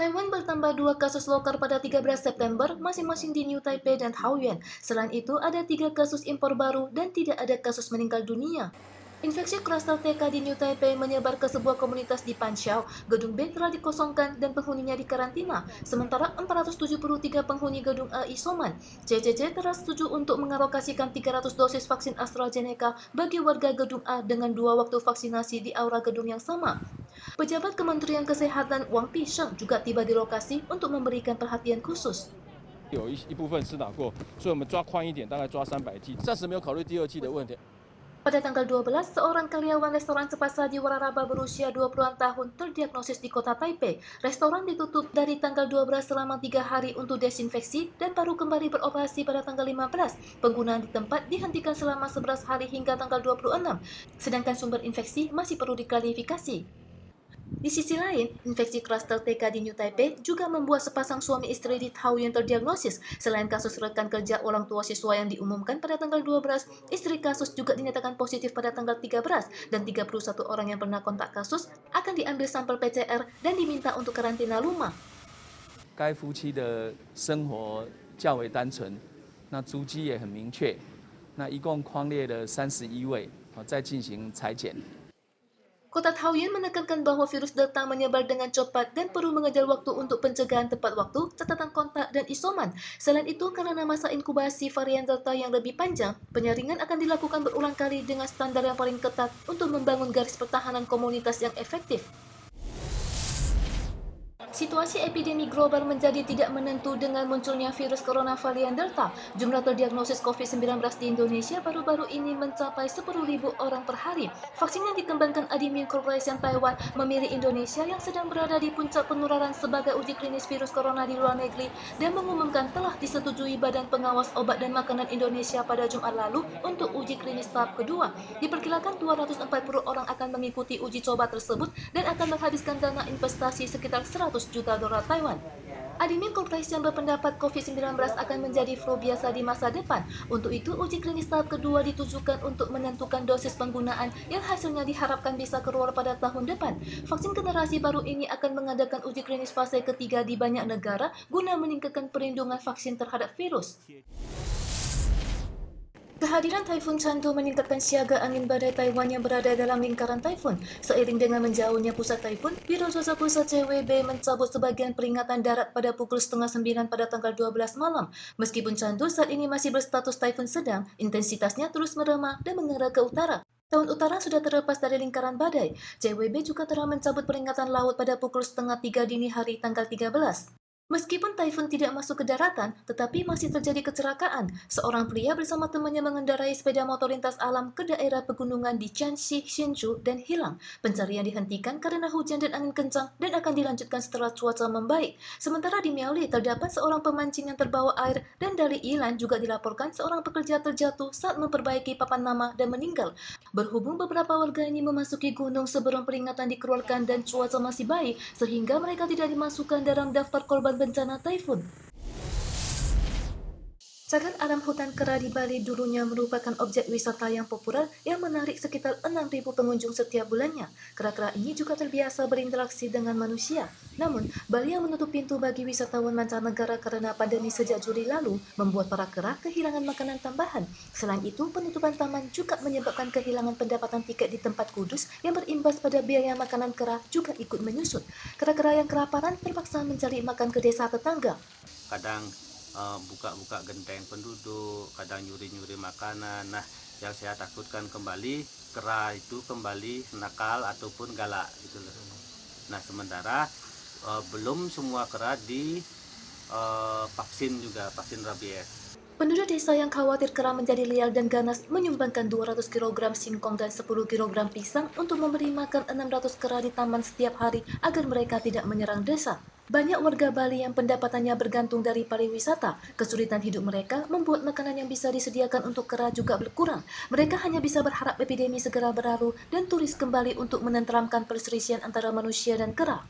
Taiwan bertambah 2 kasus lokal pada 13 September, masing-masing di New Taipei dan Taoyuan. Selain itu, ada 3 kasus impor baru dan tidak ada kasus meninggal dunia. Infeksi klaster TK di New Taipei menyebar ke sebuah komunitas di Panxiao. Gedung B telah dikosongkan dan penghuninya dikarantina, sementara 473 penghuni gedung A isoman. CCC telah setuju untuk mengalokasikan 300 dosis vaksin AstraZeneca bagi warga gedung A dengan 2 waktu vaksinasi di aula gedung yang sama. Pejabat Kementerian Kesehatan Wang Pisheng juga tiba di lokasi untuk memberikan perhatian khusus. 有一部分施打过，所以我们抓宽一点，大概抓300剂，暂时没有考虑第2剂的问题。 Pada tanggal 12, seorang karyawan restoran cepat saji waralaba berusia 20-an tahun terdiagnosis di kota Taipei. Restoran ditutup dari tanggal 12 selama 3 hari untuk desinfeksi dan baru kembali beroperasi pada tanggal 15. Penggunaan di tempat dihentikan selama 11 hari hingga tanggal 26, sedangkan sumber infeksi masih perlu diklarifikasi. Di sisi lain, infeksi klaster TK di New Taipei juga membuat sepasang suami istri di Taoyuan terdiagnosis. Selain kasus rekan kerja orang tua siswa yang diumumkan pada tanggal 12, istri kasus juga dinyatakan positif pada tanggal 13 dan 31 orang yang pernah kontak kasus akan diambil sampel PCR dan diminta untuk karantina rumah. 该夫妻的生活较为单纯，那足迹也很明确，那一共匡列了31位，再进行裁剪。 Kota Taoyuan menekankan bahwa virus Delta menyebar dengan cepat dan perlu mengejar waktu untuk pencegahan tepat waktu, catatan kontak, dan isoman. Selain itu, karena masa inkubasi varian Delta yang lebih panjang, penyaringan akan dilakukan berulang kali dengan standar yang paling ketat untuk membangun garis pertahanan komunitas yang efektif. Situasi epidemi global menjadi tidak menentu dengan munculnya virus corona varian Delta. Jumlah terdiagnosis COVID-19 di Indonesia baru-baru ini mencapai 10.000 orang per hari. Vaksin yang dikembangkan Adiming Corporation Taiwan memilih Indonesia yang sedang berada di puncak penularan sebagai uji klinis virus corona di luar negeri dan mengumumkan telah disetujui Badan Pengawas Obat dan Makanan Indonesia pada Jumat lalu untuk uji klinis tahap kedua. Diperkirakan 240 orang akan mengikuti uji coba tersebut dan akan menghabiskan dana investasi sekitar 100 juta dolar Taiwan. Adiming Corporation berpendapat COVID-19 akan menjadi flu biasa di masa depan. Untuk itu, uji klinis tahap kedua ditujukan untuk menentukan dosis penggunaan yang hasilnya diharapkan bisa keluar pada tahun depan. Vaksin generasi baru ini akan mengadakan uji klinis fase ketiga di banyak negara guna meningkatkan perlindungan vaksin terhadap virus. Kehadiran Taifun Chandu meningkatkan siaga angin badai Taiwan yang berada dalam lingkaran taifun. Seiring dengan menjauhnya pusat taifun, Biro Cuaca Pusat CWB mencabut sebagian peringatan darat pada pukul 8:30 pada tanggal 12 malam. Meskipun Chandu saat ini masih berstatus taifun sedang, intensitasnya terus meremah dan mengarah ke utara. Tahun utara sudah terlepas dari lingkaran badai. CWB juga telah mencabut peringatan laut pada pukul 2:30 dini hari tanggal 13. Meskipun taifun tidak masuk ke daratan, tetapi masih terjadi kecelakaan. Seorang pria bersama temannya mengendarai sepeda motor lintas alam ke daerah pegunungan di Jiangxi, Hsinchu, dan hilang. Pencarian dihentikan karena hujan dan angin kencang dan akan dilanjutkan setelah cuaca membaik. Sementara di Miaoli terdapat seorang pemancing yang terbawa air dan dari Ilan juga dilaporkan seorang pekerja terjatuh saat memperbaiki papan nama dan meninggal. Berhubung beberapa warga ini memasuki gunung sebelum peringatan dikeluarkan dan cuaca masih baik, sehingga mereka tidak dimasukkan dalam daftar korban bencana taifun. Cagar alam hutan kera di Bali dulunya merupakan objek wisata yang populer yang menarik sekitar 6.000 pengunjung setiap bulannya. Kera-kera ini juga terbiasa berinteraksi dengan manusia. Namun, Bali yang menutup pintu bagi wisatawan mancanegara karena pandemi sejak Juli lalu membuat para kera kehilangan makanan tambahan. Selain itu, penutupan taman juga menyebabkan kehilangan pendapatan tiket di tempat kudus yang berimbas pada biaya makanan kera juga ikut menyusut. Kera-kera yang kelaparan terpaksa mencari makan ke desa tetangga. Kadang buka-buka genteng penduduk, kadang nyuri-nyuri makanan. Nah, yang saya takutkan kembali kera itu kembali nakal ataupun galak gitu loh. Nah, sementara belum semua kera vaksin juga, vaksin rabies. Penduduk desa yang khawatir kera menjadi liar dan ganas menyumbangkan 200 kg singkong dan 10 kg pisang untuk memberi makan 600 kera di taman setiap hari agar mereka tidak menyerang desa. Banyak warga Bali yang pendapatannya bergantung dari pariwisata. Kesulitan hidup mereka membuat makanan yang bisa disediakan untuk kera juga berkurang. Mereka hanya bisa berharap epidemi segera berlalu dan turis kembali untuk menenteramkan perselisihan antara manusia dan kera.